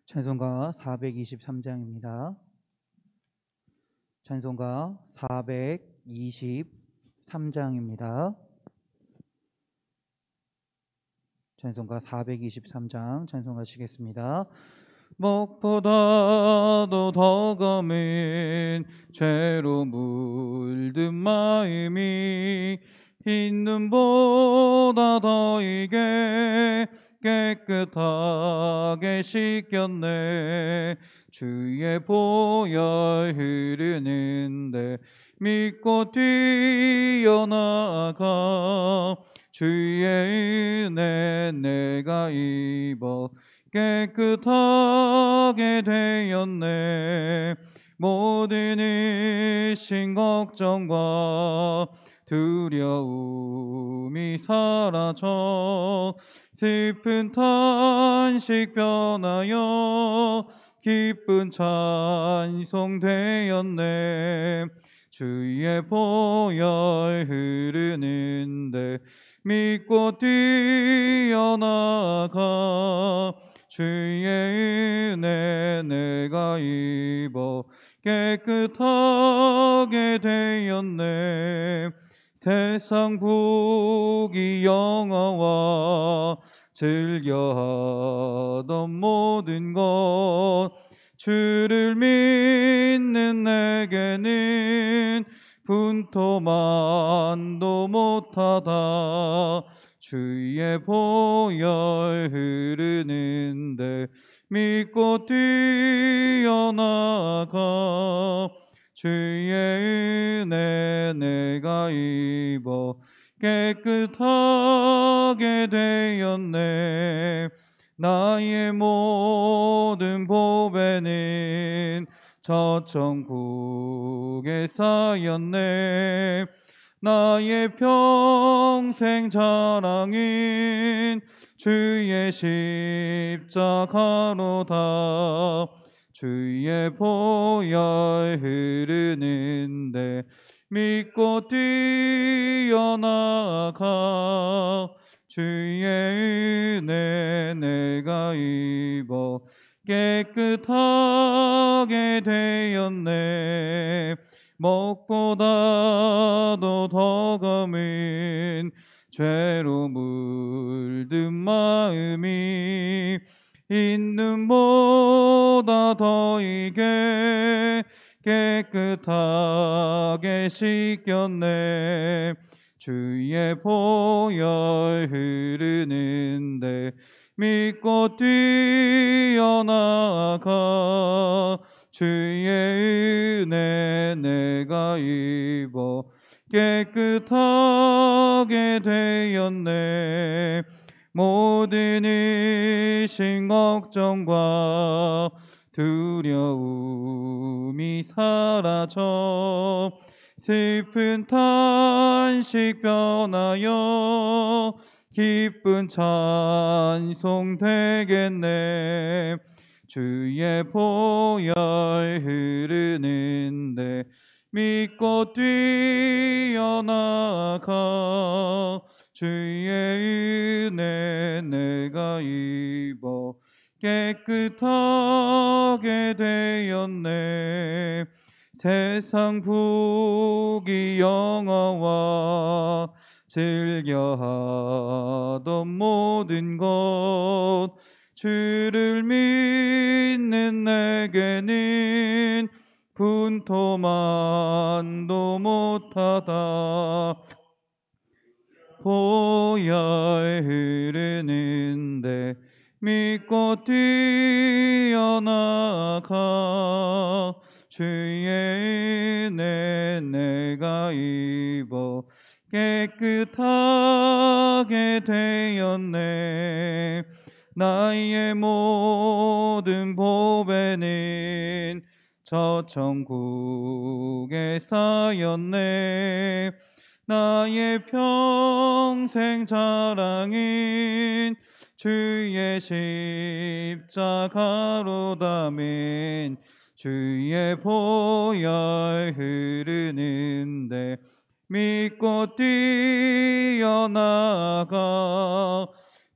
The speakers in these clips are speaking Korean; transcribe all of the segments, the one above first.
찬송가 423장입니다. 찬송가 423장입니다. 찬송가 423장 찬송하시겠습니다. 먹보다도 더 검은 죄로 물든 마음이 흰 눈보다 더 이게 깨끗하게 씻겼네. 주의 보혈 흐르는데 믿고 뛰어나가. 주의 은혜 내가 입어 깨끗하게 되었네. 모든 의심 걱정과 두려움이 사라져 슬픈 탄식 변하여 기쁜 찬송 되었네. 주의 보혈 흐르는데 믿고 뛰어나가. 주의 은혜 내가 입어 깨끗하게 되었네. 세상 부귀 영화와 즐겨하던 모든 것 주를 믿는 내게는 분토만도 못하다. 주의 보혈 흐르는데 믿고 뛰어나가. 주의 은혜 내가 입어 깨끗하게 되었네. 나의 모든 보배는 저 천국에 쌓였네. 나의 평생 자랑은 주의 십자가로다. 주의 보혈 흐르는데 믿고 뛰어나가. 주의 은혜 내가 입어 깨끗하게 되었네. 먹보다도 더 검은 죄로 물든 마음이 흰 눈보다 더 이게 깨끗하게 씻겼네. 주의 보혈 흐르는데 믿고 뛰어나가. 주의 은혜 내가 입어 깨끗하게 되었네. 모든 의심 걱정과 두려움이 사라져 슬픈 탄식 변하여 기쁜 찬송 되겠네. 주의 보혈 흐르는데 믿고 뛰어나가. 주의 은혜 내가 입어 깨끗하게 되었네. 세상 부귀 영화와 즐겨하던 모든 것 주를 믿는 내게는 분토만도 못하다. 보혈 흐르는데 믿고 뛰어나가. 주의 은혜 내가 입어 깨끗하게 되었네. 나의 모든 보배는 저 천국에 쌓였네. 나의 평생 자랑은 주의 십자가로다멘. 주의 보혈 흐르는데 믿고 뛰어나가.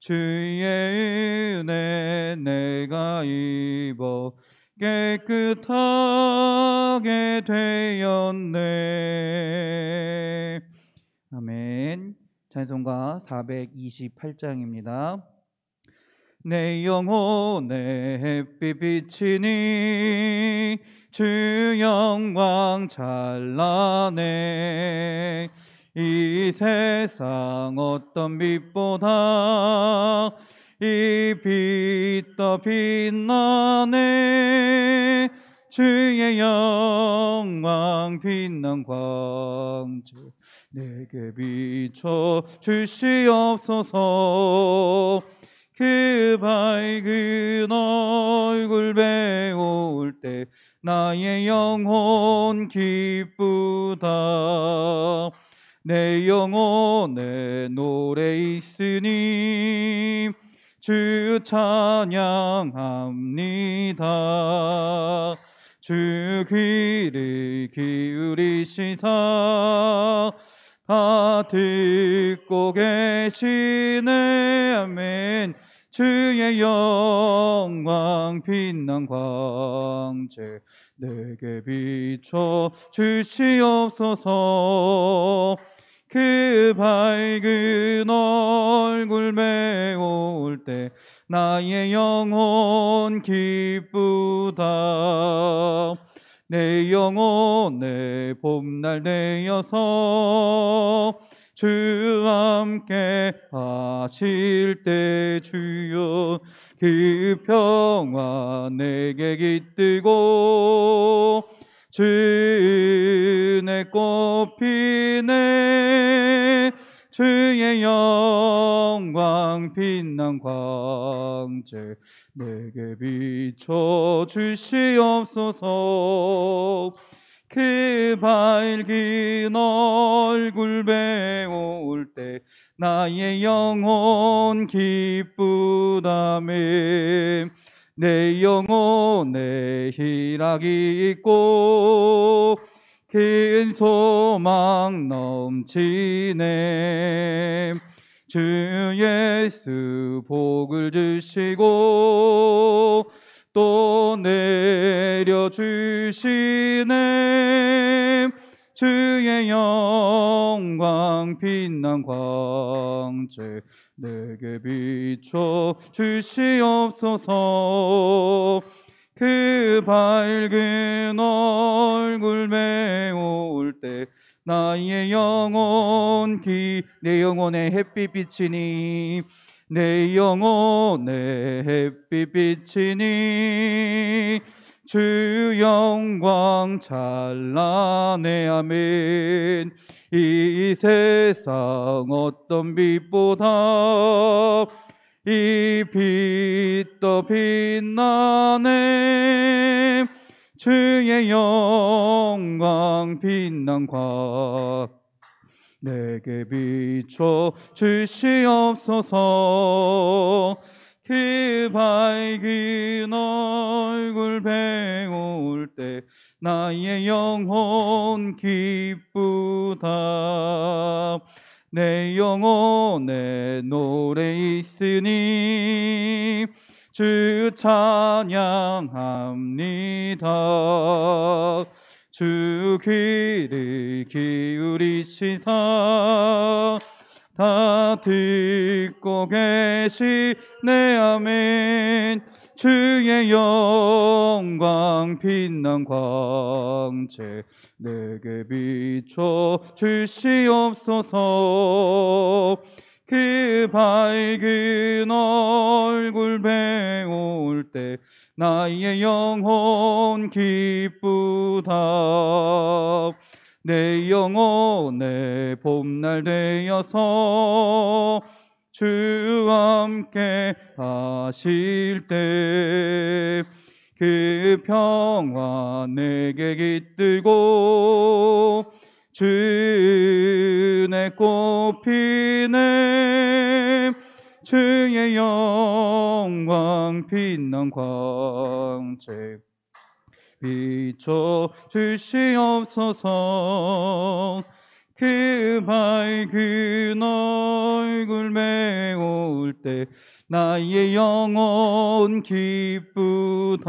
주의 은혜 내가 입어 깨끗하게 되었네. 아멘. 찬송가 428장입니다. 내 영혼에 햇빛 비치니 주 영광 찬란해. 이 세상 어떤 빛보다 이 빛 더 빛나네. 주의 영광 빛난 광채 내게 비춰 주시옵소서. 그 밝은 얼굴 배울 때 나의 영혼 기쁘다. 내 영혼에 노래 있으니 주 찬양합니다. 주 귀를 기울이시사 다 듣고 계시네. 아멘. 주의 영광 빛난 광채 내게 비춰 주시옵소서. 그 밝은 얼굴 배울 때 나의 영혼 기쁘다. 내 영혼에 봄날 되어서 주 함께 하실 때 주여 그 평화 내게 깃들고 주 은혜 꽃피네. 주의 영광 빛난 광채 내게 비춰 주시옵소서. 그 밝은 얼굴 배울 때 나의 영혼 기쁘다며. 내 영혼에 희락이 있고 큰 소망 넘치네. 주 예수 복을 주시고 또 내려주시네. 주의 영광 빛난 광채 내게 비춰 주시옵소서. 그 밝은 얼굴 배울 때 나의 영혼 내 영혼에 햇빛 비치니 내 영혼에 햇빛 비치니 주 영광 찬란해. 아멘. 이 세상 어떤 빛보다 이 빛 더 빛나네. 주의 영광 빛난 광 내게 비춰 주시옵소서. 그 밝은 얼굴 배울 때 나의 영혼 기쁘다. 내 영혼에 노래 있으니 주 찬양합니다. 주 귀를 기울이시사 다 듣고 계시네. 아멘. 주의 영광 빛난 광채 내게 비춰 주시옵소서. 그 밝은 얼굴 배울 때 나의 영혼 기쁘다. 내 영혼에 봄날 되어서 주 함께 하실 때 그 평화 내게 깃들고 주 은혜 꽃피네. 주의 영광 빛난 광채 비춰 주시옵소서. 그 밝은 얼굴 메울 때 나의 영혼 기쁘다.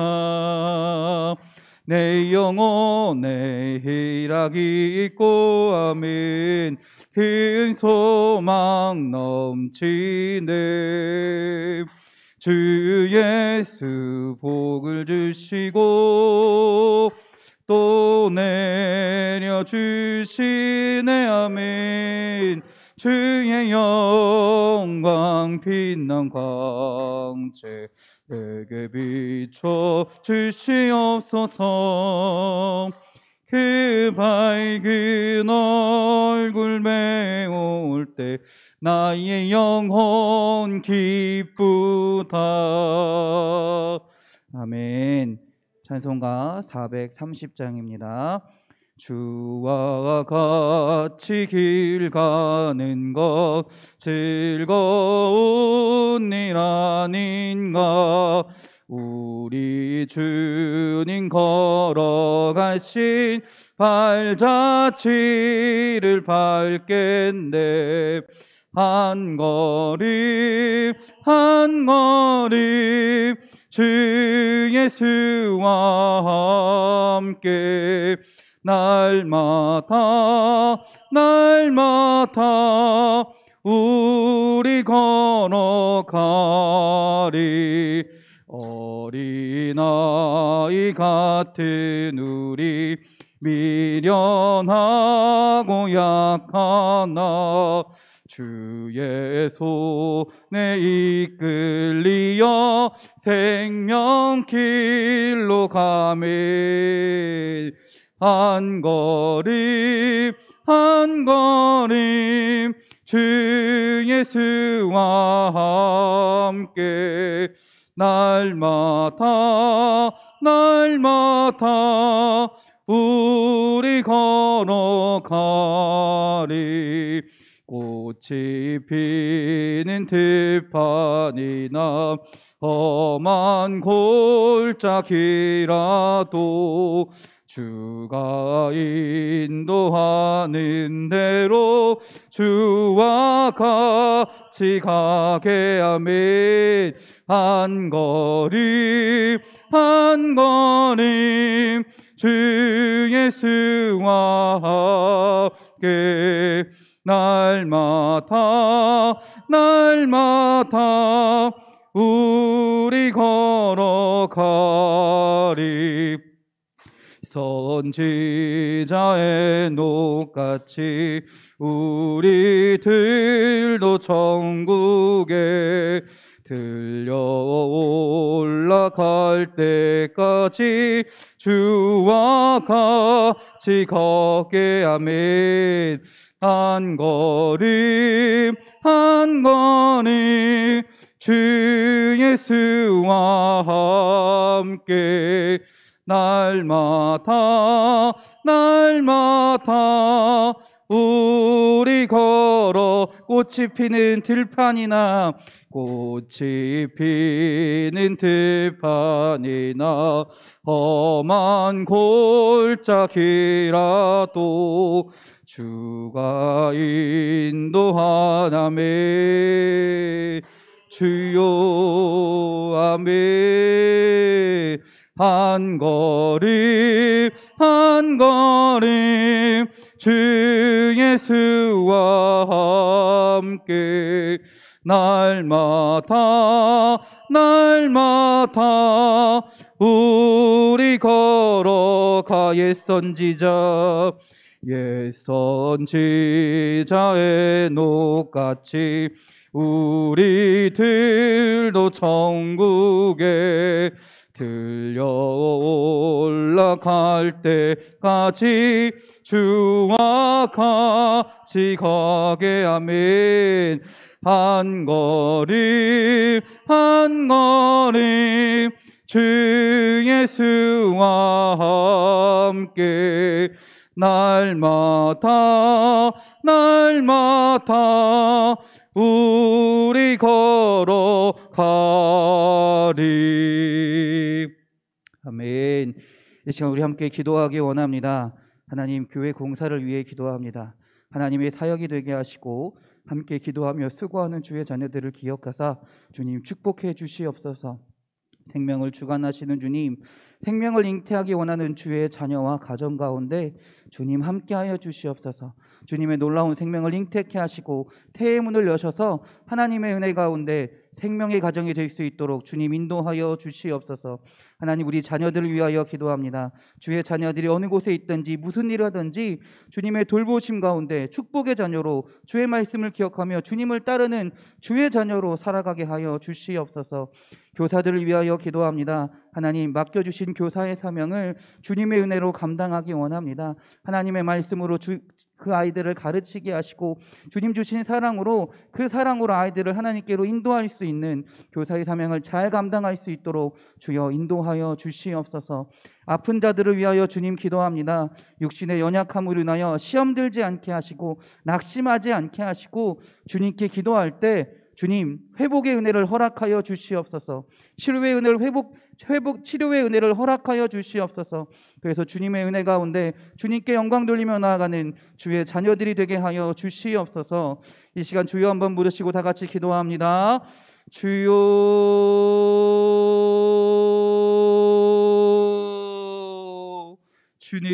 내 영혼에 희락이 있고 아멘. 큰 소망 넘치네. 주 예수 복을 주시고 또 내려주시네 아멘. 주의 영광 빛난 광채 내게 비춰 주시옵소서. 그 밝은 얼굴 메울 때 나의 영혼 기쁘다. 아멘. 찬송가 430장입니다. 주와 같이 길 가는 것 즐거운 일 아닌가. 우리 주님 걸어가신 발자취를 밟겠네. 한 걸음 한 걸음 주 예수와 함께 날마다 날마다 우리 걸어가리. 어린아이 같은 우리 미련하고 약하나 주의 손에 이끌리어 생명길로 가매. 한 걸음 한 걸음 주 예수와 함께 날마다 날마다 우리 걸어가리. 꽃이 피는 들판이나 험한 골짜기라도 주가 인도하는 대로 주와 같이 가게 아멘. 한 걸음 한 걸음 주 예수와 함께 날마다 날마다 우리 걸어가리. 선지자의 녹같이 우리들도 천국에 들려 올라갈 때까지 주와 같이 걷게 아멘. 한 걸음 한 걸음 주 예수와 함께 날마다 날마다 우리 걸어. 꽃이 피는 들판이나 꽃이 피는 들판이나 험한 골짜기라도 주가 인도하나매. 주여 아멘. 한 걸음 한 걸음 주 예수와 함께 날마다 날마다 우리 걸어가. 옛선지자 옛선지자의 녹같이 우리들도 천국에 들려 올라갈 때까지 주와 같이 가게 아멘. 한 걸음 한 걸음 주 예수와 함께 날마다 날마다 우리 걸어가리. 아멘. 이 시간 우리 함께 기도하기 원합니다. 하나님, 교회 공사를 위해 기도합니다. 하나님의 사역이 되게 하시고 함께 기도하며 수고하는 주의 자녀들을 기억하사 주님 축복해 주시옵소서. 생명을 주관하시는 주님, 생명을 잉태하기 원하는 주의 자녀와 가정 가운데 주님 함께하여 주시옵소서. 주님의 놀라운 생명을 잉태케 하시고 태의 문을 여셔서 하나님의 은혜 가운데 생명의 가정이 될 수 있도록 주님 인도하여 주시옵소서. 하나님, 우리 자녀들을 위하여 기도합니다. 주의 자녀들이 어느 곳에 있든지 무슨 일을 하든지 주님의 돌보심 가운데 축복의 자녀로 주의 말씀을 기억하며 주님을 따르는 주의 자녀로 살아가게 하여 주시옵소서. 교사들을 위하여 기도합니다. 하나님, 맡겨주신 교사의 사명을 주님의 은혜로 감당하기 원합니다. 하나님의 말씀으로 그 아이들을 가르치게 하시고 주님 주신 사랑으로 그 사랑으로 아이들을 하나님께로 인도할 수 있는 교사의 사명을 잘 감당할 수 있도록 주여 인도하여 주시옵소서. 아픈 자들을 위하여 주님 기도합니다. 육신의 연약함으로 인하여 시험 들지 않게 하시고 낙심하지 않게 하시고 주님께 기도할 때 주님 회복의 은혜를 허락하여 주시옵소서. 치료의 은혜를 치료의 은혜를 허락하여 주시옵소서. 그래서 주님의 은혜 가운데 주님께 영광 돌리며 나아가는 주의 자녀들이 되게 하여 주시옵소서. 이 시간 주여 한번 부르시고 다 같이 기도합니다. 주여, 주님,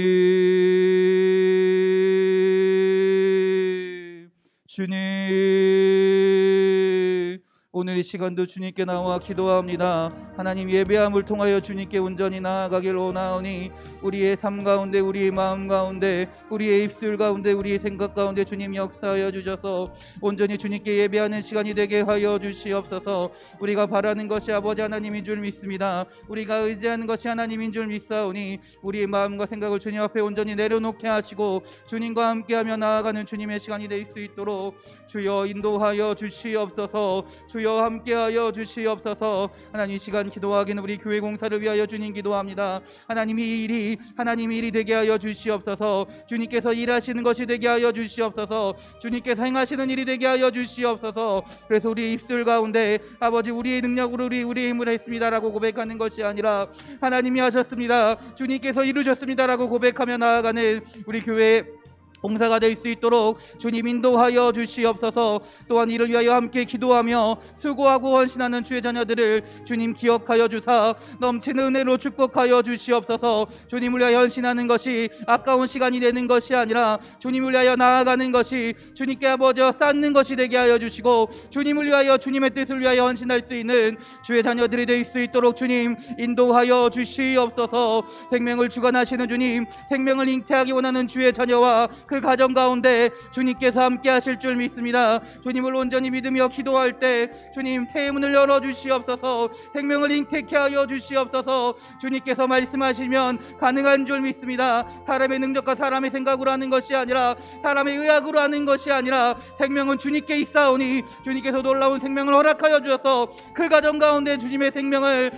오늘 이 시간도 주님께 나와 기도합니다. 하나님, 예배함을 통하여 주님께 온전히 나아가길 원하오니 우리의 삶 가운데, 우리의 마음 가운데, 우리의 입술 가운데, 우리의 생각 가운데 주님 역사하여 주셔서 온전히 주님께 예배하는 시간이 되게 하여 주시옵소서. 우리가 바라는 것이 아버지 하나님인 줄 믿습니다. 우리가 의지하는 것이 하나님인 줄 믿사오니 우리의 마음과 생각을 주님 앞에 온전히 내려놓게 하시고 주님과 함께하며 나아가는 주님의 시간이 될 수 있도록 주여 인도하여 주시옵소서. 주여 함께하여 주시옵소서. 하나님, 이 시간 기도하기는 우리 교회 공사를 위하여 주님 기도합니다. 하나님, 이 일이 되게 하여 주시옵소서. 주님께서 일하시는 것이 되게 하여 주시옵소서. 주님께서 행하시는 일이 되게 하여 주시옵소서. 그래서 우리 입술 가운데 아버지 우리의 능력으로 우리의 힘을 했습니다라고 고백하는 것이 아니라 하나님이 하셨습니다, 주님께서 이루셨습니다라고 고백하며 나아가는 우리 교회 봉사가 될 수 있도록 주님 인도하여 주시옵소서. 또한 이를 위하여 함께 기도하며 수고하고 헌신하는 주의 자녀들을 주님 기억하여 주사 넘치는 은혜로 축복하여 주시옵소서. 주님을 위하여 헌신하는 것이 아까운 시간이 되는 것이 아니라 주님을 위하여 나아가는 것이 주님께 아버지와 쌓는 것이 되게 하여 주시고 주님을 위하여 주님의 뜻을 위하여 헌신할 수 있는 주의 자녀들이 될 수 있도록 주님 인도하여 주시옵소서. 생명을 주관하시는 주님, 생명을 잉태하기 원하는 주의 자녀와 그 가정 가운데 주님께서 함께 하실 줄 믿습니다. 주님을 온전히 믿으며 기도할 때 주님 태의 문을 열어주시옵소서. 생명을 잉태케 하여 주시옵소서. 주님께서 말씀하시면 가능한 줄 믿습니다. 사람의 능력과 사람의 생각으로 하는 것이 아니라 사람의 의학으로 하는 것이 아니라 생명은 주님께 있사오니 주님께서 놀라운 생명을 허락하여 주셔서 그 가정 가운데 주님의 생명을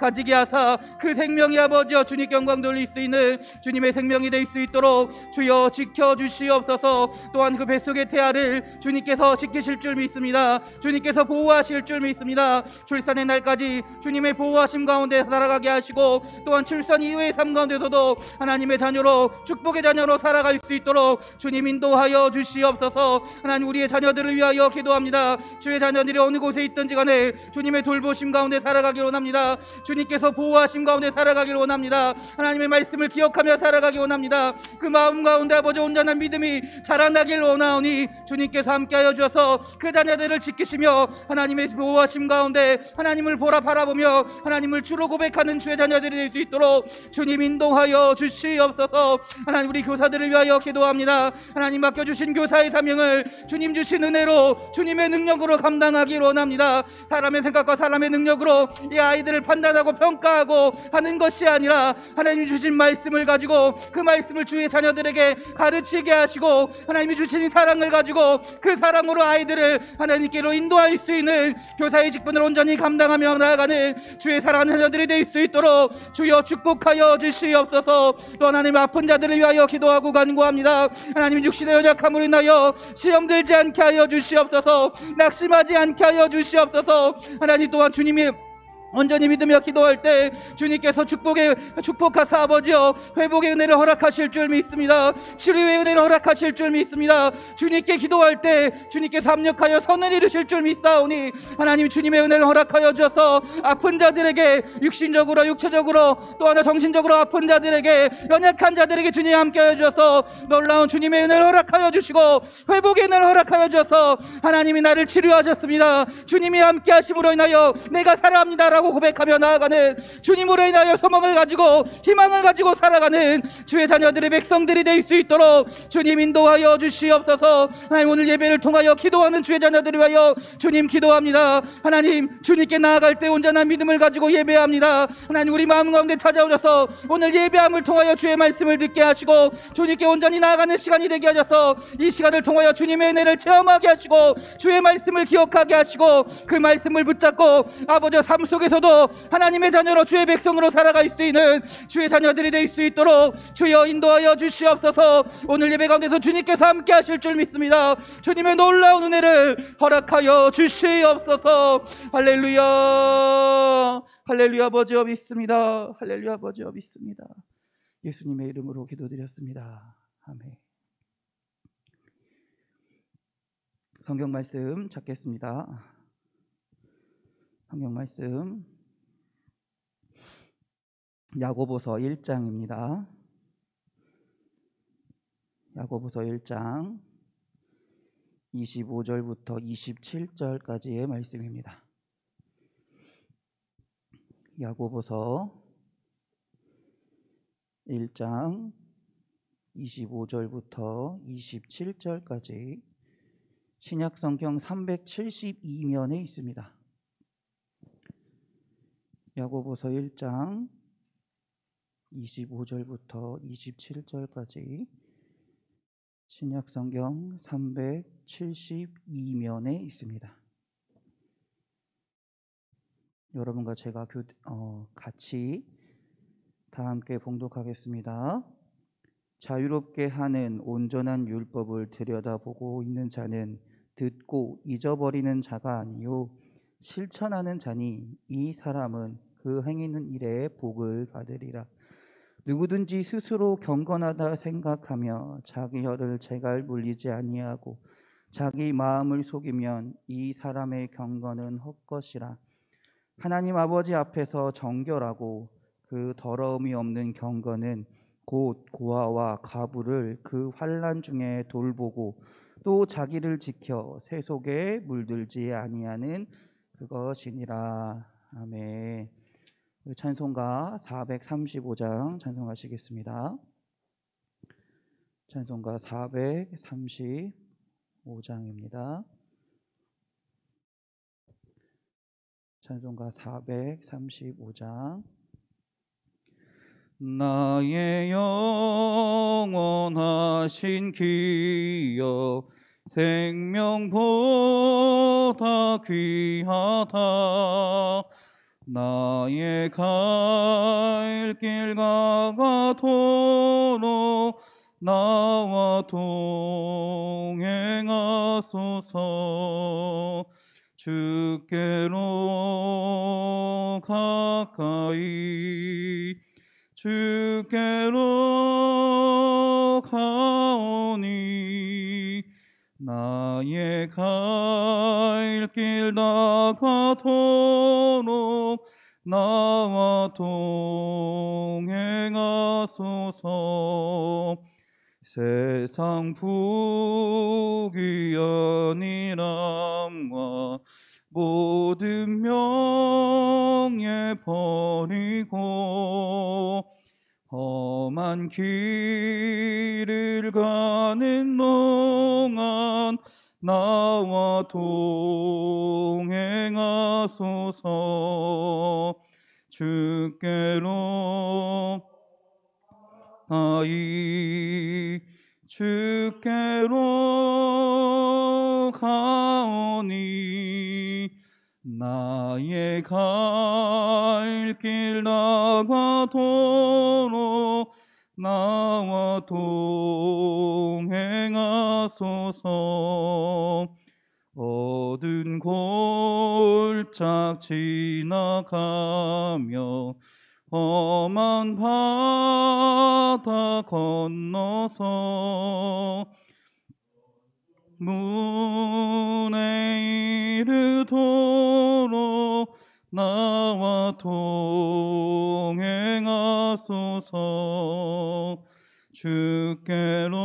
가지게 하사 그 생명이 아버지여 주님께 영광 돌릴 수 있는 주님의 생명이 될 수 있도록 주여 지켜주시옵소서. 또한 그 뱃속의 태아를 주님께서 지키실 줄 믿습니다. 주님께서 보호하실 줄 믿습니다. 출산의 날까지 주님의 보호하심 가운데 살아가게 하시고 또한 출산 이후의 삶 가운데서도 하나님의 자녀로 축복의 자녀로 살아갈 수 있도록 주님 인도하여 주시옵소서. 하나님, 우리의 자녀들을 위하여 기도합니다. 주의 자녀들이 어느 곳에 있든지 간에 주님의 돌보심 가운데 살아가길 원합니다. 주님께서 보호하심 가운데 살아가길 원합니다. 하나님의 말씀을 기억하며 살아가길 원합니다. 그 마음 가운데 아버지 온전한 믿음이 자라나길 원하오니 주님께서 함께하여 주셔서 그 자녀들을 지키시며 하나님의 보호하심 가운데 하나님을 바라보며 하나님을 주로 고백하는 주의 자녀들이 될 수 있도록 주님 인도하여 주시옵소서. 하나님, 우리 교사들을 위하여 기도합니다. 하나님, 맡겨주신 교사의 사명을 주님 주신 은혜로 주님의 능력으로 감당하길 원합니다. 사람의 생각과 사람의 능력으로 이 아이들을 판단하고 평가하고 하는 것이 아니라 하나님 주신 말씀을 가지고 그 말씀을 주의 자녀들에게 가르치게 하시고 하나님이 주신 사랑을 가지고 그 사랑으로 아이들을 하나님께로 인도할 수 있는 교사의 직분을 온전히 감당하며 나아가는 주의 사랑하는 자녀들이 될 수 있도록 주여 축복하여 주시옵소서. 또 하나님, 아픈 자들을 위하여 기도하고 간구합니다. 하나님, 육신의 연약함으로 인하여 시험 들지 않게 하여 주시옵소서. 낙심하지 않게 하여 주시옵소서. 하나님, 또한 주님이 온전히 믿으며 기도할 때 주님께서 축복하사 아버지여 회복의 은혜를 허락하실 줄 믿습니다. 치료의 은혜를 허락하실 줄 믿습니다. 주님께 기도할 때 주님께서 합력하여 선을 이루실 줄 믿사오니 하나님 주님의 은혜를 허락하여 주셔서 아픈 자들에게 육신적으로 육체적으로 또 하나 정신적으로 아픈 자들에게 연약한 자들에게 주님이 함께하여 주셔서 놀라운 주님의 은혜를 허락하여 주시고 회복의 은혜를 허락하여 주셔서 하나님이 나를 치료하셨습니다. 주님이 함께하심으로 인하여 내가 살아갑니다 라고 고백하며 나아가는 주님으로 인하여 소망을 가지고 희망을 가지고 살아가는 주의 자녀들의 백성들이 될 수 있도록 주님 인도하여 주시옵소서. 하나님 오늘 예배를 통하여 기도하는 주의 자녀들을 위하여 주님 기도합니다. 하나님 주님께 나아갈 때 온전한 믿음을 가지고 예배합니다. 하나님 우리 마음 가운데 찾아오셔서 오늘 예배함을 통하여 주의 말씀을 듣게 하시고 주님께 온전히 나아가는 시간이 되게 하셔서 이 시간을 통하여 주님의 은혜를 체험하게 하시고 주의 말씀을 기억하게 하시고 그 말씀을 붙잡고 아버지 삶 속에서도 하나님의 자녀로 주의 백성으로 살아갈 수 있는 주의 자녀들이 될 수 있도록 주여 인도하여 주시옵소서. 오늘 예배 가운데서 주님께서 함께 하실 줄 믿습니다. 주님의 놀라운 은혜를 허락하여 주시옵소서. 할렐루야 할렐루야. 아버지여 믿습니다. 할렐루야 아버지여 믿습니다. 예수님의 이름으로 기도드렸습니다. 아멘. 성경 말씀 찾겠습니다. 성경 말씀 야고보서 1장입니다. 야고보서 1장 25절부터 27절까지의 말씀입니다. 야고보서 1장 25절부터 27절까지 신약성경 372면에 있습니다. 야고보서 1장 25절부터 27절까지 신약성경 372면에 있습니다. 여러분과 제가 같이 다 함께 봉독하겠습니다. 자유롭게 하는 온전한 율법을 들여다보고 있는 자는 듣고 잊어버리는 자가 아니요 실천하는 자니 이 사람은 그 행하는 일에 복을 받으리라. 누구든지 스스로 경건하다 생각하며 자기 혀를 제갈 물리지 아니하고 자기 마음을 속이면 이 사람의 경건은 헛것이라. 하나님 아버지 앞에서 정결하고 그 더러움이 없는 경건은 곧 고아와 가부를 그 환난 중에 돌보고 또 자기를 지켜 새 속에 물들지 아니하는 그것이니라. 아멘. 찬송가 435장 찬송하시겠습니다. 찬송가 435장입니다. 찬송가 435장. 나의 영원하신 기여 생명보다 귀하다. 나의 갈 길 가가도록 나와 동행하소서. 주께로 가까이 주께로 가오니 나의 갈 길 나가도록 나와 동행하소서. 세상 부귀연이람과 모든 명예 버리고 험한 길을 가는 동안 나와 동행하소서. 주께로 주께로 가오니 나의 갈 길 나가도록 나와 동행하소서. 어두운 골짝 지나가며 험한 바다 건너서 문에 이르도록 나와 동행하소서. 주께로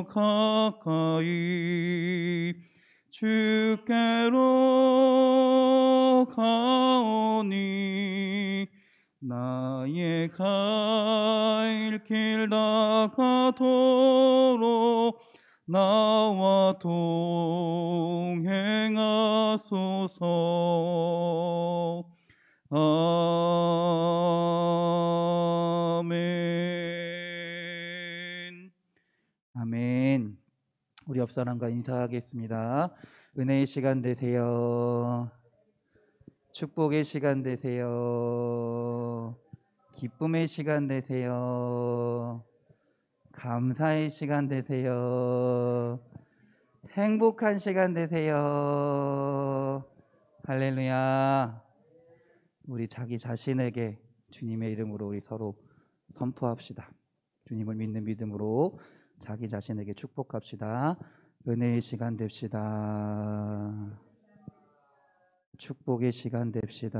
가까이 주께로 가오니 나의 갈 길 다가도록 나와 동행하소서. 아멘. 아멘. 우리 옆 사람과 인사하겠습니다. 은혜의 시간 되세요. 축복의 시간 되세요. 기쁨의 시간 되세요. 감사의 시간 되세요. 행복한 시간 되세요. 할렐루야. 우리 자기 자신에게 주님의 이름으로 우리 서로 선포합시다. 주님을 믿는 믿음으로 자기 자신에게 축복합시다. 은혜의 시간 됩시다. 축복의 시간 됩시다.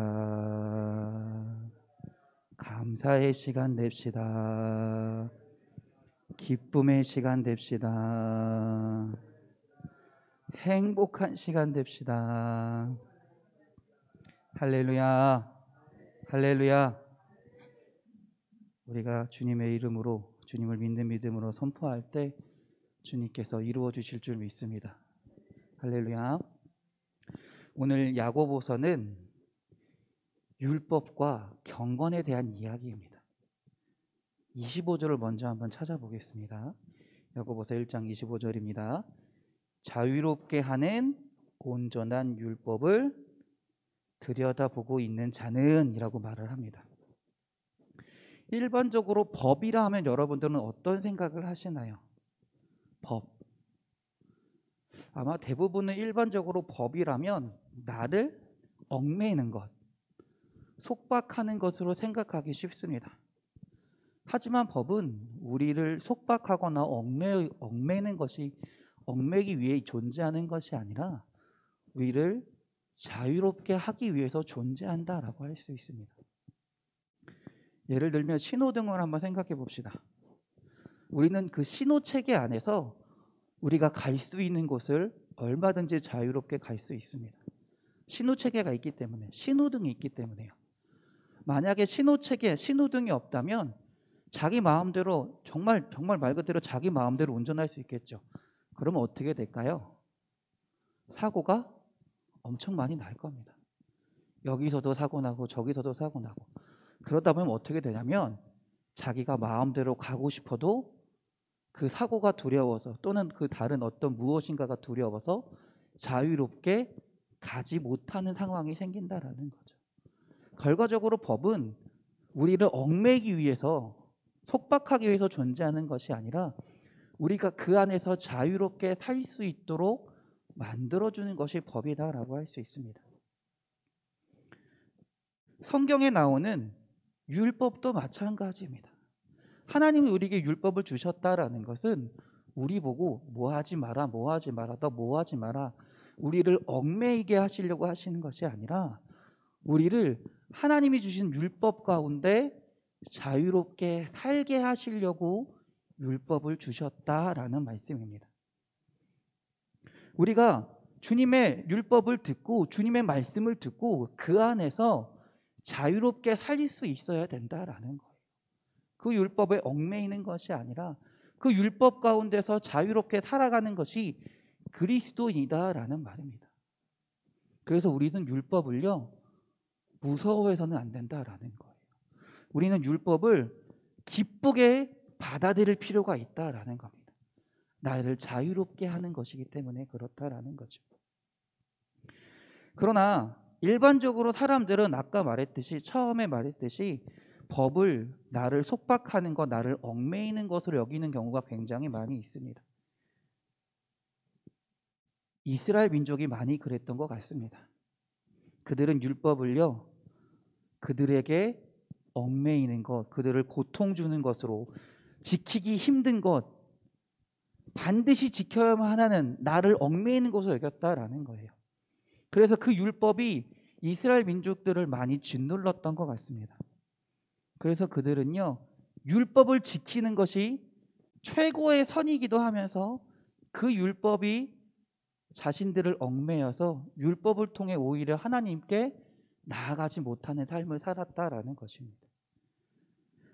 감사의 시간 됩시다. 기쁨의 시간 됩시다. 행복한 시간 됩시다. 할렐루야. 할렐루야. 우리가 주님의 이름으로 주님을 믿는 믿음으로 선포할 때 주님께서 이루어 주실 줄 믿습니다. 할렐루야. 오늘 야고보서는 율법과 경건에 대한 이야기입니다. 25절을 먼저 한번 찾아보겠습니다. 야고보서 1장 25절입니다. 자유롭게 하는 온전한 율법을 들여다보고 있는 자는 이라고 말을 합니다. 일반적으로 법이라 하면 여러분들은 어떤 생각을 하시나요? 법. 아마 대부분은 일반적으로 법이라면 나를 얽매이는 것, 속박하는 것으로 생각하기 쉽습니다. 하지만 법은 우리를 속박하거나 얽매이는 것이, 얽매기 위해 존재하는 것이 아니라 우리를 자유롭게 하기 위해서 존재한다라고 할 수 있습니다. 예를 들면 신호등을 한번 생각해 봅시다. 우리는 그 신호체계 안에서 우리가 갈 수 있는 곳을 얼마든지 자유롭게 갈 수 있습니다. 신호체계가 있기 때문에, 신호등이 있기 때문에요. 만약에 신호체계, 신호등이 없다면 자기 마음대로, 정말 말 그대로 자기 마음대로 운전할 수 있겠죠. 그러면 어떻게 될까요? 사고가 엄청 많이 날 겁니다. 여기서도 사고 나고 저기서도 사고 나고. 그러다 보면 어떻게 되냐면 자기가 마음대로 가고 싶어도 그 사고가 두려워서, 또는 그 다른 어떤 무엇인가가 두려워서 자유롭게 가지 못하는 상황이 생긴다라는 거죠. 결과적으로 법은 우리를 얽매이기 위해서, 속박하기 위해서 존재하는 것이 아니라 우리가 그 안에서 자유롭게 살 수 있도록 만들어주는 것이 법이다라고 할 수 있습니다. 성경에 나오는 율법도 마찬가지입니다. 하나님이 우리에게 율법을 주셨다라는 것은 우리 보고 뭐 하지 마라, 뭐 하지 마라, 너 뭐 하지 마라, 우리를 얽매이게 하시려고 하시는 것이 아니라 우리를 하나님이 주신 율법 가운데 자유롭게 살게 하시려고 율법을 주셨다라는 말씀입니다. 우리가 주님의 율법을 듣고 주님의 말씀을 듣고 그 안에서 자유롭게 살 수 있어야 된다라는 거예요. 그 율법에 얽매이는 것이 아니라 그 율법 가운데서 자유롭게 살아가는 것이 그리스도인이다라는 말입니다. 그래서 우리는 율법을요, 무서워해서는 안 된다라는 거예요. 우리는 율법을 기쁘게 받아들일 필요가 있다라는 겁니다. 나를 자유롭게 하는 것이기 때문에 그렇다라는 거죠. 그러나 일반적으로 사람들은 아까 말했듯이, 처음에 말했듯이 법을 나를 속박하는 것, 나를 얽매이는 것으로 여기는 경우가 굉장히 많이 있습니다. 이스라엘 민족이 많이 그랬던 것 같습니다. 그들은 율법을요, 그들에게 얽매이는 것, 그들을 고통 주는 것으로, 지키기 힘든 것, 반드시 지켜야만 하는 나를 얽매이는 것으로 여겼다라는 거예요. 그래서 그 율법이 이스라엘 민족들을 많이 짓눌렀던 것 같습니다. 그래서 그들은요, 율법을 지키는 것이 최고의 선이기도 하면서 그 율법이 자신들을 얽매여서 율법을 통해 오히려 하나님께 나아가지 못하는 삶을 살았다라는 것입니다.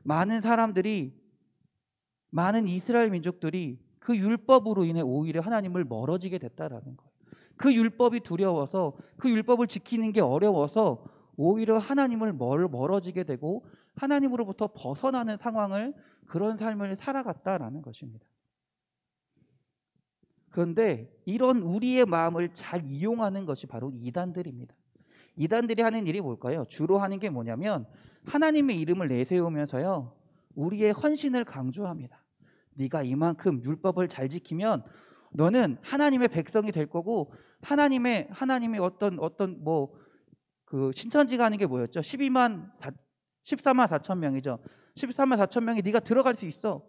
많은 사람들이, 많은 이스라엘 민족들이 그 율법으로 인해 오히려 하나님을 멀어지게 됐다라는 거예요. 그 율법이 두려워서, 그 율법을 지키는 게 어려워서 오히려 하나님을 멀어지게 되고 하나님으로부터 벗어나는 상황을, 그런 삶을 살아갔다라는 것입니다. 그런데 이런 우리의 마음을 잘 이용하는 것이 바로 이단들입니다. 이단들이 하는 일이 뭘까요? 주로 하는 게 뭐냐면 하나님의 이름을 내세우면서요, 우리의 헌신을 강조합니다. 네가 이만큼 율법을 잘 지키면 너는 하나님의 백성이 될 거고, 하나님의 어떤 그 신천지가 하는 게 뭐였죠? 14만 4천 명이죠. 14만 4천 명이 네가 들어갈 수 있어.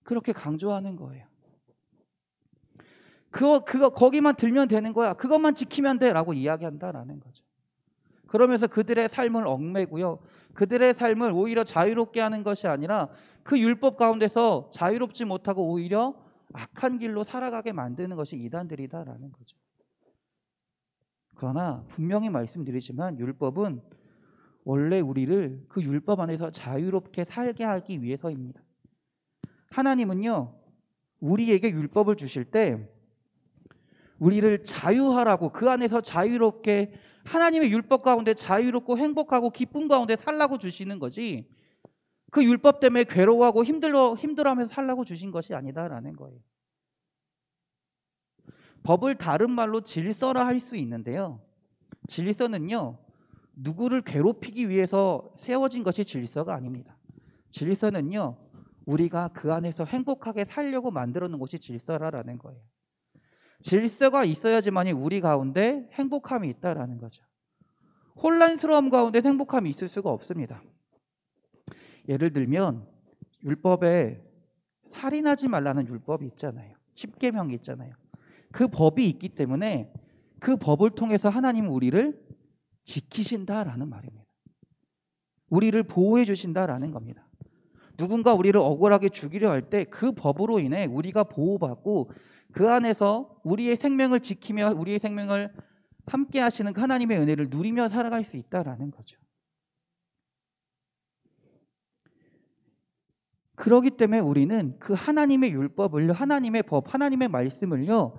그렇게 강조하는 거예요. 거기만 들면 되는 거야. 그것만 지키면 돼라고 이야기한다라는 거죠. 그러면서 그들의 삶을 얽매고요, 그들의 삶을 오히려 자유롭게 하는 것이 아니라 그 율법 가운데서 자유롭지 못하고 오히려 악한 길로 살아가게 만드는 것이 이단들이다라는 거죠. 그러나 분명히 말씀드리지만 율법은 원래 우리를 그 율법 안에서 자유롭게 살게 하기 위해서입니다. 하나님은요, 우리에게 율법을 주실 때 우리를 자유하라고, 그 안에서 자유롭게, 하나님의 율법 가운데 자유롭고 행복하고 기쁨 가운데 살라고 주시는 거지, 그 율법 때문에 괴로워하고 힘들어하면서 살라고 주신 것이 아니다라는 거예요. 법을 다른 말로 질서라 할 수 있는데요, 질서는요, 누구를 괴롭히기 위해서 세워진 것이 질서가 아닙니다. 질서는요, 우리가 그 안에서 행복하게 살려고 만들어 놓은 것이 질서라는 거예요. 질서가 있어야지만이 우리 가운데 행복함이 있다라는 거죠. 혼란스러움 가운데 행복함이 있을 수가 없습니다. 예를 들면 율법에 살인하지 말라는 율법이 있잖아요. 10계명이 있잖아요. 그 법이 있기 때문에 그 법을 통해서 하나님은 우리를 지키신다라는 말입니다. 우리를 보호해 주신다라는 겁니다. 누군가 우리를 억울하게 죽이려 할 때 그 법으로 인해 우리가 보호받고 그 안에서 우리의 생명을 지키며 우리의 생명을 함께 하시는 하나님의 은혜를 누리며 살아갈 수 있다라는 거죠. 그렇기 때문에 우리는 그 하나님의 율법을, 하나님의 법, 하나님의 말씀을요,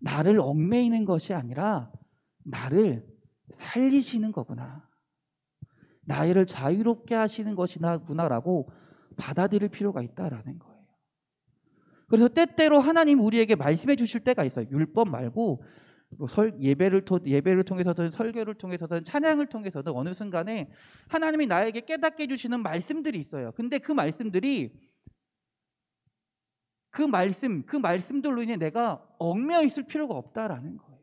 나를 얽매이는 것이 아니라 나를 살리시는 거구나, 나를 자유롭게 하시는 것이구나라고 받아들일 필요가 있다라는 거예요. 그래서 때때로 하나님 우리에게 말씀해 주실 때가 있어요. 율법 말고 예배를 통해서든 설교를 통해서든 찬양을 통해서든 어느 순간에 하나님이 나에게 깨닫게 해주시는 말씀들이 있어요. 근데 그 말씀들이, 그 말씀들로 인해 내가 얽매여 있을 필요가 없다라는 거예요.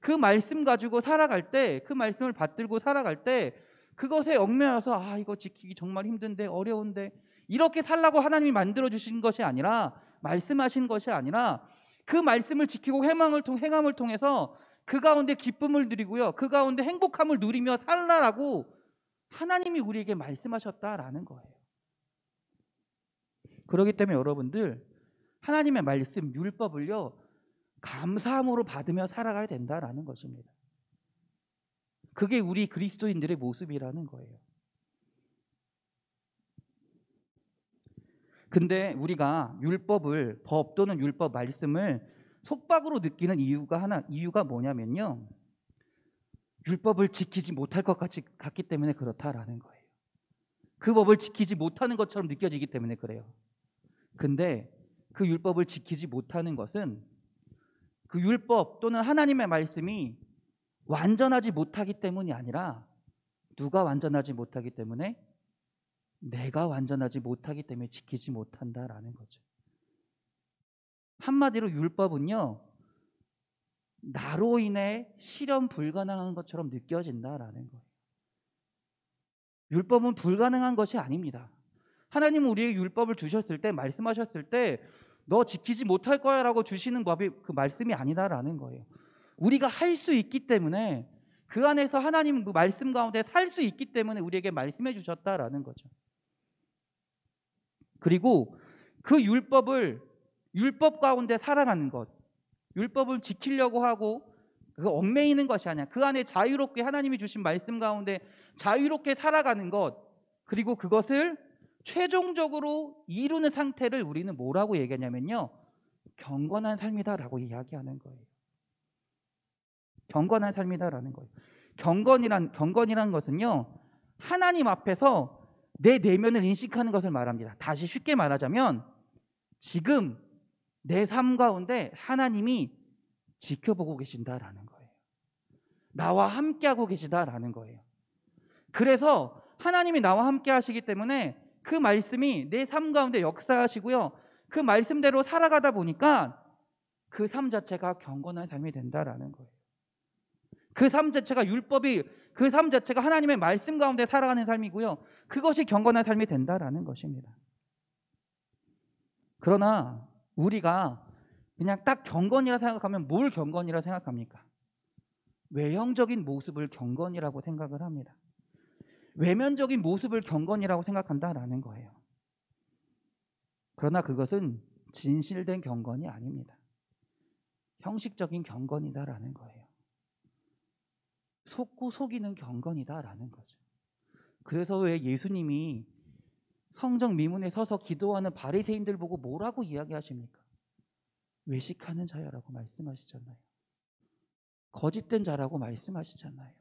그 말씀 가지고 살아갈 때, 그 말씀을 받들고 살아갈 때 그것에 얽매여서 이거 지키기 정말 힘든데, 어려운데, 이렇게 살라고 하나님이 만들어 주신 것이 아니라, 말씀하신 것이 아니라, 그 말씀을 지키고 행함을 통해서 그 가운데 기쁨을 누리고요, 그 가운데 행복함을 누리며 살라라고 하나님이 우리에게 말씀하셨다라는 거예요. 그렇기 때문에 여러분들, 하나님의 말씀, 율법을요, 감사함으로 받으며 살아가야 된다라는 것입니다. 그게 우리 그리스도인들의 모습이라는 거예요. 근데 우리가 율법을, 법 또는 율법 말씀을 속박으로 느끼는 이유가 뭐냐면요, 율법을 지키지 못할 것 같기 때문에 그렇다라는 거예요. 그 법을 지키지 못하는 것처럼 느껴지기 때문에 그래요. 근데 그 율법을 지키지 못하는 것은 그 율법 또는 하나님의 말씀이 완전하지 못하기 때문이 아니라, 누가 완전하지 못하기 때문에? 내가 완전하지 못하기 때문에 지키지 못한다라는 거죠. 한마디로 율법은요, 나로 인해 실현 불가능한 것처럼 느껴진다라는 거예요. 율법은 불가능한 것이 아닙니다. 하나님은 우리에게 율법을 주셨을 때, 말씀하셨을 때 너 지키지 못할 거야 라고 주시는 법이 그 말씀이 아니다라는 거예요. 우리가 할 수 있기 때문에, 그 안에서 하나님 그 말씀 가운데 살 수 있기 때문에 우리에게 말씀해 주셨다라는 거죠. 그리고 그 율법 가운데 살아가는 것, 율법을 지키려고 하고 그 얽매이는 것이 아니야. 그 안에 자유롭게 하나님이 주신 말씀 가운데 자유롭게 살아가는 것, 그리고 그것을 최종적으로 이루는 상태를 우리는 뭐라고 얘기하냐면요, 경건한 삶이다라고 이야기하는 거예요. 경건한 삶이다라는 거예요. 경건이란 것은요, 하나님 앞에서 내 내면을 인식하는 것을 말합니다. 다시 쉽게 말하자면, 지금 내 삶 가운데 하나님이 지켜보고 계신다라는 거예요. 나와 함께하고 계시다라는 거예요. 그래서 하나님이 나와 함께 하시기 때문에 그 말씀이 내 삶 가운데 역사하시고요, 그 말씀대로 살아가다 보니까 그 삶 자체가 경건한 삶이 된다라는 거예요. 그 삶 자체가 그 삶 자체가 하나님의 말씀 가운데 살아가는 삶이고요, 그것이 경건한 삶이 된다라는 것입니다. 그러나 우리가 그냥 딱 경건이라 생각하면 뭘 경건이라 생각합니까? 외형적인 모습을 경건이라고 생각을 합니다. 외면적인 모습을 경건이라고 생각한다라는 거예요. 그러나 그것은 진실된 경건이 아닙니다. 형식적인 경건이다라는 거예요. 속고 속이는 경건이다라는 거죠. 그래서 왜 예수님이 성정 미문에 서서 기도하는 바리새인들 보고 뭐라고 이야기하십니까? 외식하는 자야라고 말씀하시잖아요. 거짓된 자라고 말씀하시잖아요.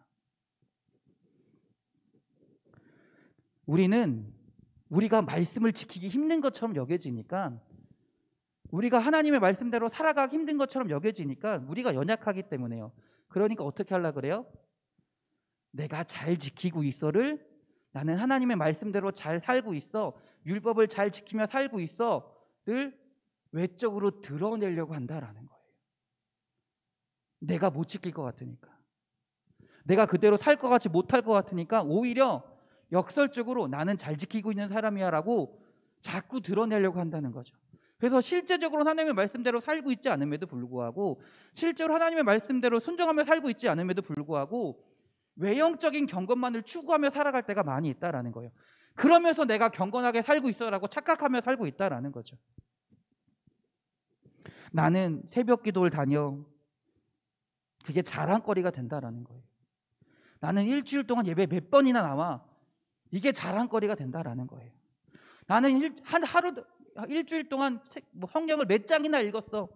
우리가 말씀을 지키기 힘든 것처럼 여겨지니까, 우리가 하나님의 말씀대로 살아가기 힘든 것처럼 여겨지니까 우리가 연약하기 때문에요. 그러니까 어떻게 하려고 그래요? 내가 잘 지키고 있어를, 나는 하나님의 말씀대로 잘 살고 있어, 율법을 잘 지키며 살고 있어를 외적으로 드러내려고 한다라는 거예요. 내가 못 지킬 것 같으니까, 내가 그대로 살 것 같이 못할 것 같으니까 오히려 역설적으로 나는 잘 지키고 있는 사람이야 라고 자꾸 드러내려고 한다는 거죠. 그래서 실제적으로 하나님의 말씀대로 살고 있지 않음에도 불구하고, 실제로 하나님의 말씀대로 순종하며 살고 있지 않음에도 불구하고 외형적인 경건만을 추구하며 살아갈 때가 많이 있다라는 거예요. 그러면서 내가 경건하게 살고 있어라고 착각하며 살고 있다라는 거죠. 나는 새벽 기도를 다녀, 그게 자랑거리가 된다라는 거예요. 나는 일주일 동안 예배 몇 번이나 나와, 이게 자랑거리가 된다라는 거예요. 나는 일주일 동안 성경을 몇 장이나 읽었어.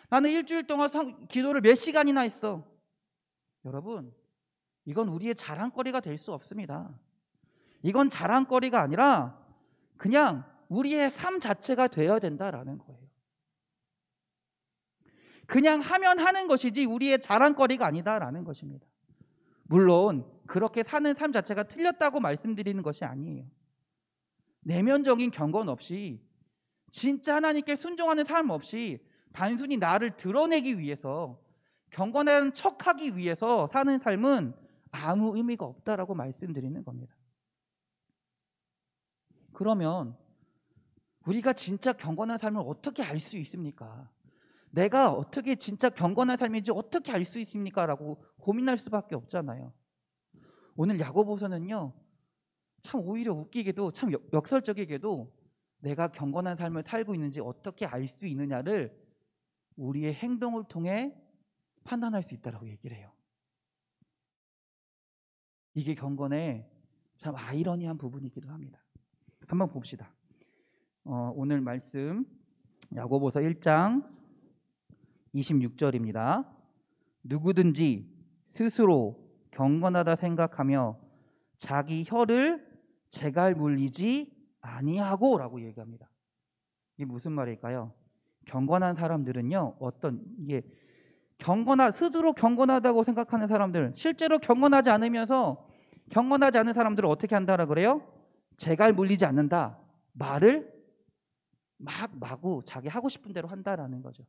나는 일주일 동안 기도를 몇 시간이나 했어. 여러분, 이건 우리의 자랑거리가 될 수 없습니다. 이건 자랑거리가 아니라 그냥 우리의 삶 자체가 되어야 된다라는 거예요. 그냥 하면 하는 것이지 우리의 자랑거리가 아니다라는 것입니다. 물론 그렇게 사는 삶 자체가 틀렸다고 말씀드리는 것이 아니에요. 내면적인 경건 없이, 진짜 하나님께 순종하는 삶 없이 단순히 나를 드러내기 위해서, 경건한 척하기 위해서 사는 삶은 아무 의미가 없다라고 말씀드리는 겁니다. 그러면 우리가 진짜 경건한 삶을 어떻게 알 수 있습니까? 내가 어떻게 진짜 경건한 삶인지 어떻게 알 수 있습니까? 라고 고민할 수밖에 없잖아요. 오늘 야고보서는요, 참 오히려 웃기게도, 참 역설적이게도 내가 경건한 삶을 살고 있는지 어떻게 알 수 있느냐를 우리의 행동을 통해 판단할 수 있다라고 얘기를 해요. 이게 경건의 참 아이러니한 부분이기도 합니다. 한번 봅시다. 오늘 말씀 야고보서 1장 26절입니다. 누구든지 스스로 경건하다 생각하며 자기 혀를 재갈 물리지 아니하고 라고 얘기합니다. 이게 무슨 말일까요? 경건한 사람들은요, 스스로 경건하다고 생각하는 사람들, 실제로 경건하지 않으면서 경건하지 않은 사람들을 어떻게 한다라 그래요? 재갈 물리지 않는다. 말을 마구 자기 하고 싶은 대로 한다라는 거죠.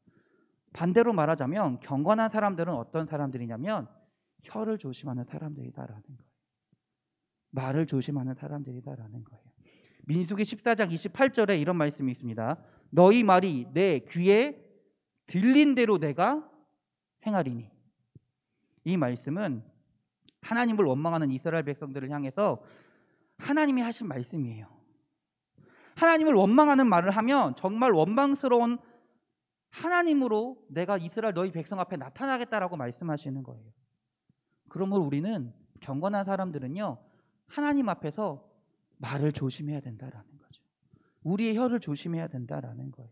반대로 말하자면 경건한 사람들은 어떤 사람들이냐면 혀를 조심하는 사람들이다라는 거예요. 말을 조심하는 사람들이다라는 거예요. 민수기 14장 28절에 이런 말씀이 있습니다. 너희 말이 내 귀에 들린 대로 내가 행하리니. 이 말씀은 하나님을 원망하는 이스라엘 백성들을 향해서 하나님이 하신 말씀이에요. 하나님을 원망하는 말을 하면 정말 원망스러운 하나님으로 내가 이스라엘 너희 백성 앞에 나타나겠다라고 말씀하시는 거예요. 그러므로 우리는 경건한 사람들은요, 하나님 앞에서 말을 조심해야 된다라는 거죠. 우리의 혀를 조심해야 된다라는 거예요.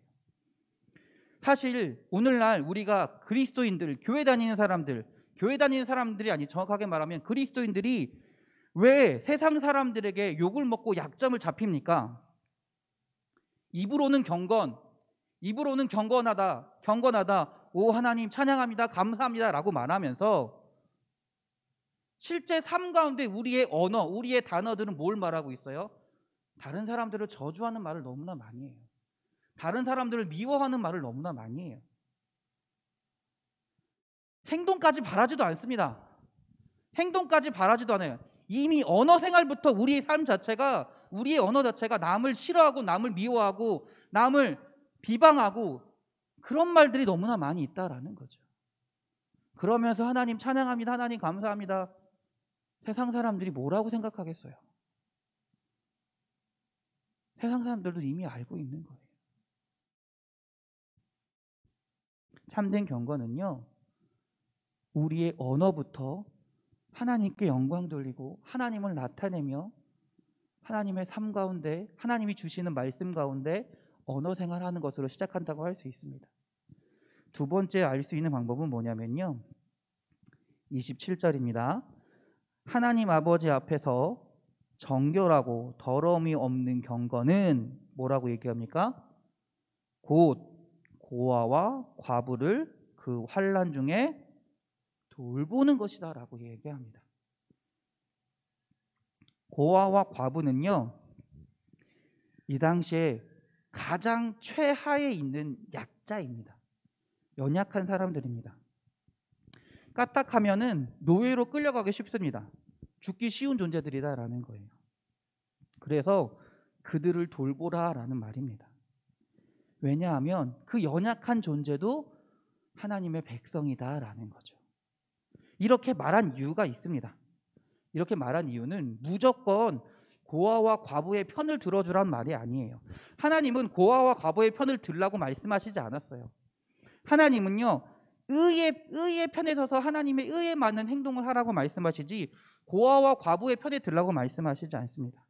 사실 오늘날 우리가 그리스도인들, 교회 다니는 사람들이 아니 정확하게 말하면 그리스도인들이 왜 세상 사람들에게 욕을 먹고 약점을 잡힙니까? 입으로는 경건하다, 오 하나님 찬양합니다, 감사합니다 라고 말하면서 실제 삶 가운데 우리의 언어, 우리의 단어들은 뭘 말하고 있어요? 다른 사람들을 저주하는 말을 너무나 많이 해요. 다른 사람들을 미워하는 말을 너무나 많이 해요. 행동까지 바라지도 않습니다. 행동까지 바라지도 않아요. 이미 언어 생활부터 우리의 삶 자체가, 우리의 언어 자체가 남을 싫어하고 남을 미워하고 남을 비방하고 그런 말들이 너무나 많이 있다라는 거죠. 그러면서 하나님 찬양합니다, 하나님 감사합니다. 세상 사람들이 뭐라고 생각하겠어요? 세상 사람들도 이미 알고 있는 거예요. 참된 경건은요, 우리의 언어부터 하나님께 영광 돌리고 하나님을 나타내며 하나님의 삶 가운데, 하나님이 주시는 말씀 가운데 언어 생활하는 것으로 시작한다고 할 수 있습니다. 두 번째 알 수 있는 방법은 뭐냐면요, 27절입니다. 하나님 아버지 앞에서 정결하고 더러움이 없는 경건은 뭐라고 얘기합니까? 곧 고아와 과부를 그 환난 중에 돌보는 것이다 라고 얘기합니다. 고아와 과부는요, 이 당시에 가장 최하에 있는 약자입니다. 연약한 사람들입니다. 까딱하면은 노예로 끌려가기 쉽습니다. 죽기 쉬운 존재들이다라는 거예요. 그래서 그들을 돌보라라는 말입니다. 왜냐하면 그 연약한 존재도 하나님의 백성이다라는 거죠. 이렇게 말한 이유가 있습니다. 이렇게 말한 이유는 무조건 고아와 과부의 편을 들어주란 말이 아니에요. 하나님은 고아와 과부의 편을 들라고 말씀하시지 않았어요. 하나님은요, 의의 편에 서서 하나님의 의에 맞는 행동을 하라고 말씀하시지 고아와 과부의 편에 들라고 말씀하시지 않습니다.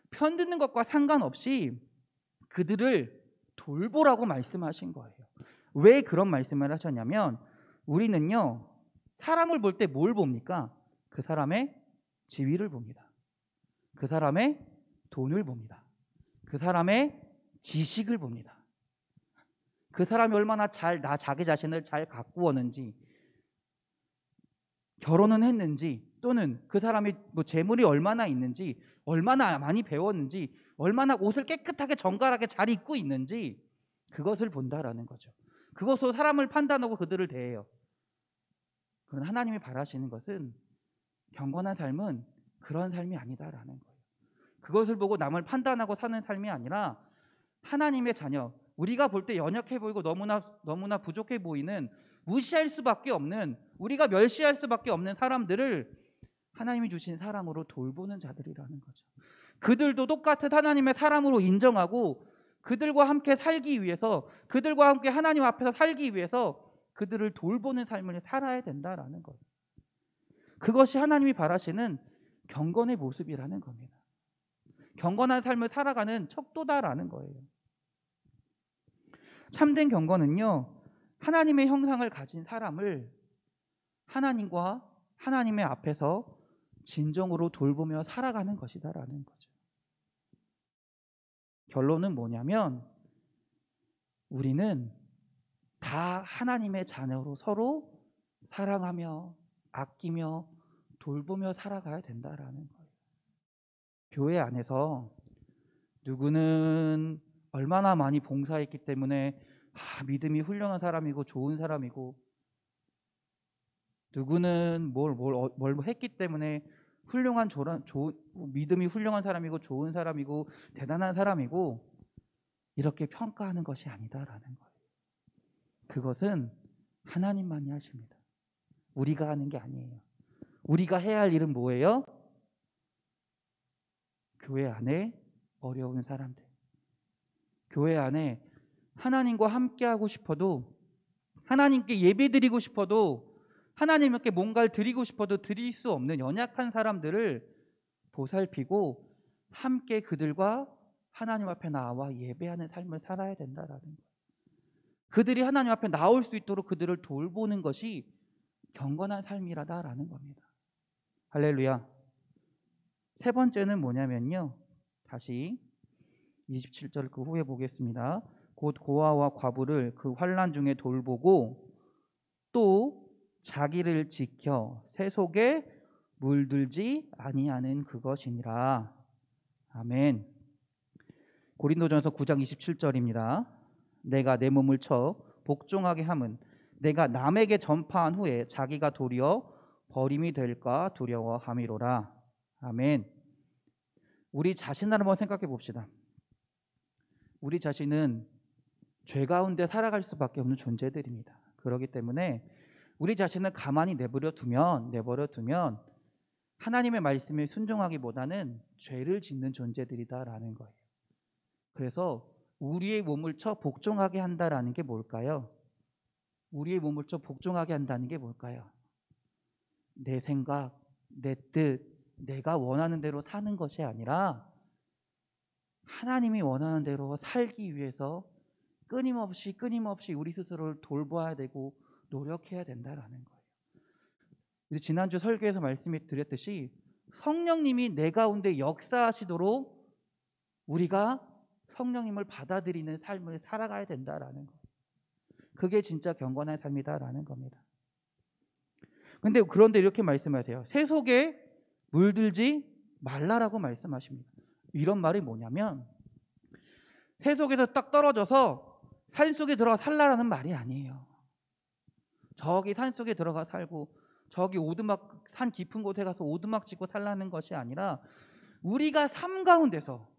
편 듣는 것과 상관없이 그들을 돌보라고 말씀하신 거예요. 왜 그런 말씀을 하셨냐면, 우리는요, 사람을 볼 때 뭘 봅니까? 그 사람의 지위를 봅니다. 그 사람의 돈을 봅니다. 그 사람의 지식을 봅니다. 그 사람이 얼마나 자기 자신을 잘 가꾸었는지, 결혼은 했는지, 또는 그 사람이 재물이 얼마나 있는지, 얼마나 많이 배웠는지, 얼마나 옷을 깨끗하게 정갈하게 잘 입고 있는지, 그것을 본다라는 거죠. 그것으로 사람을 판단하고 그들을 대해요. 그러나 하나님이 바라시는 것은, 경건한 삶은 그런 삶이 아니다라는 거예요. 그것을 보고 남을 판단하고 사는 삶이 아니라 하나님의 자녀, 우리가 볼 때 연약해 보이고 너무나 부족해 보이는, 무시할 수밖에 없는, 우리가 멸시할 수밖에 없는 사람들을 하나님이 주신 사람으로 돌보는 자들이라는 거죠. 그들도 똑같은 하나님의 사람으로 인정하고 그들과 함께 살기 위해서, 그들과 함께 하나님 앞에서 살기 위해서 그들을 돌보는 삶을 살아야 된다라는 거예요. 그것이 하나님이 바라시는 경건의 모습이라는 겁니다. 경건한 삶을 살아가는 척도다라는 거예요. 참된 경건은요, 하나님의 형상을 가진 사람을 하나님과 하나님의 앞에서 진정으로 돌보며 살아가는 것이다라는 거죠. 결론은 뭐냐면, 우리는 다 하나님의 자녀로 서로 사랑하며 아끼며 돌보며 살아가야 된다라는 거예요. 교회 안에서 누구는 얼마나 많이 봉사했기 때문에 믿음이 훌륭한 사람이고 좋은 사람이고, 누구는 뭘 했기 때문에 믿음이 훌륭한 사람이고 좋은 사람이고 대단한 사람이고, 이렇게 평가하는 것이 아니다라는 거예요. 그것은 하나님만이 하십니다. 우리가 하는 게 아니에요. 우리가 해야 할 일은 뭐예요? 교회 안에 어려운 사람들, 교회 안에 하나님과 함께하고 싶어도, 하나님께 예배드리고 싶어도, 하나님께 뭔가를 드리고 싶어도 드릴 수 없는 연약한 사람들을 보살피고 함께 그들과 하나님 앞에 나와 예배하는 삶을 살아야 된다라는 거예요. 그들이 하나님 앞에 나올 수 있도록 그들을 돌보는 것이 경건한 삶이라다라는 겁니다. 할렐루야. 세 번째는 뭐냐면요, 다시 27절 그 후에 보겠습니다. 곧 고아와 과부를 그 환난 중에 돌보고 또 자기를 지켜 새 속에 물들지 아니하는 그것이니라. 아멘. 고린도전서 9장 27절입니다. 내가 내 몸을 쳐 복종하게 함은 내가 남에게 전파한 후에 자기가 도리어 버림이 될까 두려워함이로라. 아멘. 우리 자신을 한번 생각해 봅시다. 우리 자신은 죄 가운데 살아갈 수밖에 없는 존재들입니다. 그렇기 때문에 우리 자신을 가만히 내버려 두면 하나님의 말씀에 순종하기보다는 죄를 짓는 존재들이다라는 거예요. 그래서 우리의 몸을 쳐 복종하게 한다라는 게 뭘까요? 우리의 몸을 쳐 복종하게 한다는 게 뭘까요? 내 생각, 내 뜻, 내가 원하는 대로 사는 것이 아니라 하나님이 원하는 대로 살기 위해서 끊임없이 우리 스스로를 돌봐야 되고 노력해야 된다라는 거예요. 지난주 설교에서 말씀을 드렸듯이 성령님이 내 가운데 역사하시도록 우리가 성령님을 받아들이는 삶을 살아가야 된다라는 거예요. 그게 진짜 경건한 삶이다라는 겁니다. 그런데 이렇게 말씀하세요. 새 속에 물들지 말라라고 말씀하십니다. 이런 말이 뭐냐면, 새 속에서 딱 떨어져서 산 속에 들어가 살라라는 말이 아니에요. 저기 산 속에 들어가 살고 저기 오두막, 산 깊은 곳에 가서 오두막 짓고 살라는 것이 아니라, 우리가 삶 가운데서,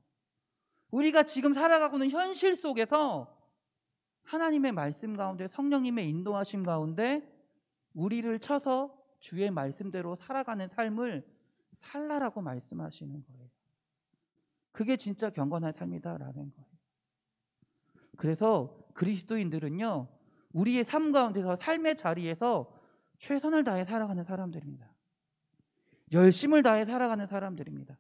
우리가 지금 살아가고 있는 현실 속에서 하나님의 말씀 가운데, 성령님의 인도하심 가운데 우리를 쳐서 주의 말씀대로 살아가는 삶을 살라라고 말씀하시는 거예요. 그게 진짜 경건한 삶이다라는 거예요. 그래서 그리스도인들은요, 우리의 삶 가운데서, 삶의 자리에서 최선을 다해 살아가는 사람들입니다. 열심을 다해 살아가는 사람들입니다.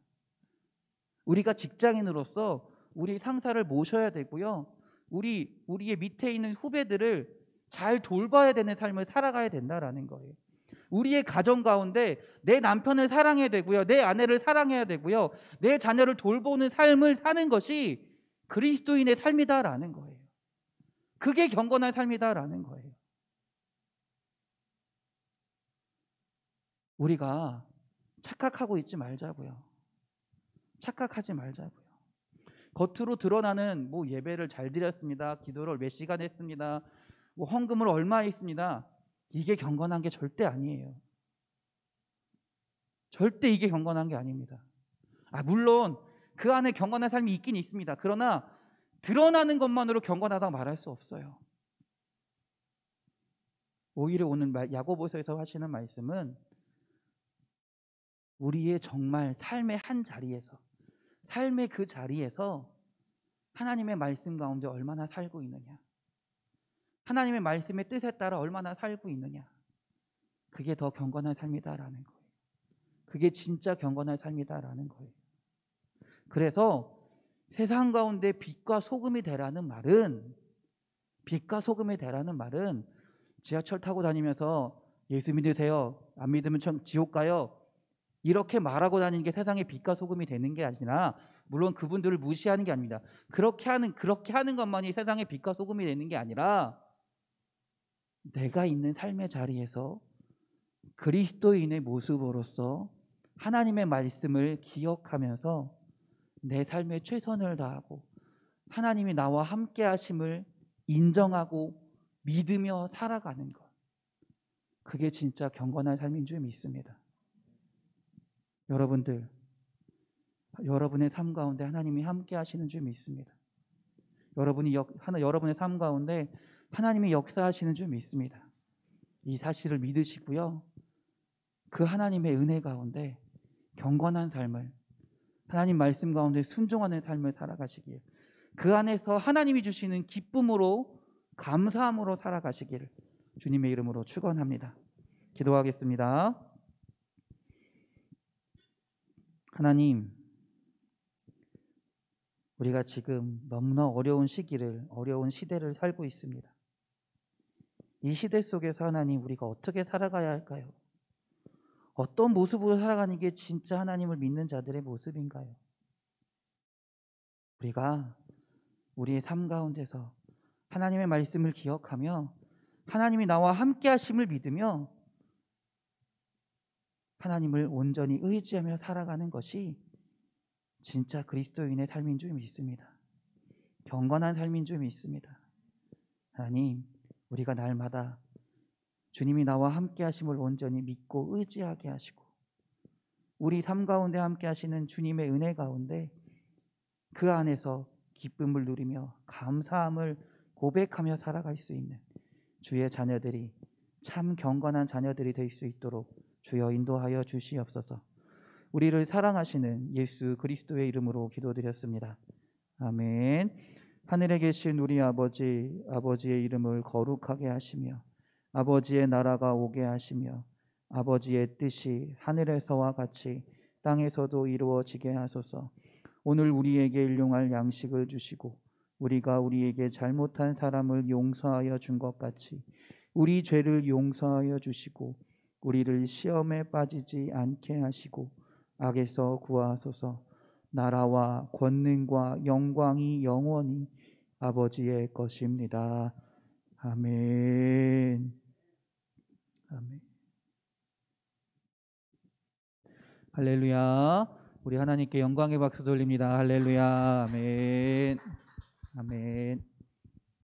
우리가 직장인으로서 우리 상사를 모셔야 되고요, 우리의 밑에 있는 후배들을 잘 돌봐야 되는 삶을 살아가야 된다라는 거예요. 우리의 가정 가운데 내 남편을 사랑해야 되고요, 내 아내를 사랑해야 되고요, 내 자녀를 돌보는 삶을 사는 것이 그리스도인의 삶이다라는 거예요. 그게 경건한 삶이다라는 거예요. 우리가 착각하고 있지 말자고요. 착각하지 말자고요. 겉으로 드러나는 예배를 잘 드렸습니다, 기도를 몇 시간 했습니다, 헌금을 얼마 했습니다, 이게 경건한 게 절대 아니에요. 절대 이게 경건한 게 아닙니다. 물론 그 안에 경건한 삶이 있긴 있습니다. 그러나 드러나는 것만으로 경건하다고 말할 수 없어요. 오히려 오늘 야고보서에서 하시는 말씀은 우리의 정말 삶의 한 자리에서, 삶의 그 자리에서 하나님의 말씀 가운데 얼마나 살고 있느냐, 하나님의 말씀의 뜻에 따라 얼마나 살고 있느냐, 그게 더 경건한 삶이다라는 거예요. 그게 진짜 경건한 삶이다라는 거예요. 그래서 세상 가운데 빛과 소금이 되라는 말은, 지하철 타고 다니면서 예수 믿으세요, 안 믿으면 지옥 가요, 이렇게 말하고 다니는 게 세상의 빛과 소금이 되는 게 아니라, 물론 그분들을 무시하는 게 아닙니다. 그렇게 하는 것만이 세상의 빛과 소금이 되는 게 아니라, 내가 있는 삶의 자리에서 그리스도인의 모습으로서 하나님의 말씀을 기억하면서 내 삶에 최선을 다하고 하나님이 나와 함께 하심을 인정하고 믿으며 살아가는 것, 그게 진짜 경건한 삶인 줄 믿습니다. 여러분들, 여러분의 삶 가운데 하나님이 함께 하시는 줄 믿습니다. 여러분의 삶 가운데 하나님이 역사하시는 줄 믿습니다. 이 사실을 믿으시고요, 그 하나님의 은혜 가운데 경건한 삶을, 하나님 말씀 가운데 순종하는 삶을 살아가시길, 그 안에서 하나님이 주시는 기쁨으로, 감사함으로 살아가시기를 주님의 이름으로 축원합니다. 기도하겠습니다. 하나님, 우리가 지금 너무나 어려운 시대를 살고 있습니다. 이 시대 속에서 하나님, 우리가 어떻게 살아가야 할까요? 어떤 모습으로 살아가는 게 진짜 하나님을 믿는 자들의 모습인가요? 우리가 우리의 삶 가운데서 하나님의 말씀을 기억하며 하나님이 나와 함께 하심을 믿으며 하나님을 온전히 의지하며 살아가는 것이 진짜 그리스도인의 삶인 줄 믿습니다. 경건한 삶인 줄 믿습니다. 하나님, 우리가 날마다 주님이 나와 함께 하심을 온전히 믿고 의지하게 하시고, 우리 삶 가운데 함께 하시는 주님의 은혜 가운데 그 안에서 기쁨을 누리며 감사함을 고백하며 살아갈 수 있는 주의 자녀들이, 참 경건한 자녀들이 될 수 있도록 주여 인도하여 주시옵소서. 우리를 사랑하시는 예수 그리스도의 이름으로 기도드렸습니다. 아멘. 하늘에 계신 우리 아버지, 아버지의 이름을 거룩하게 하시며 아버지의 나라가 오게 하시며 아버지의 뜻이 하늘에서와 같이 땅에서도 이루어지게 하소서. 오늘 우리에게 일용할 양식을 주시고 우리가 우리에게 잘못한 사람을 용서하여 준 것 같이 우리 죄를 용서하여 주시고 우리를 시험에 빠지지 않게 하시고 악에서 구하소서. 나라와 권능과 영광이 영원히 아버지의 것입니다. 아멘. 아멘. 할렐루야. 우리 하나님께 영광의 박수 돌립니다. 할렐루야. 아멘. 아멘.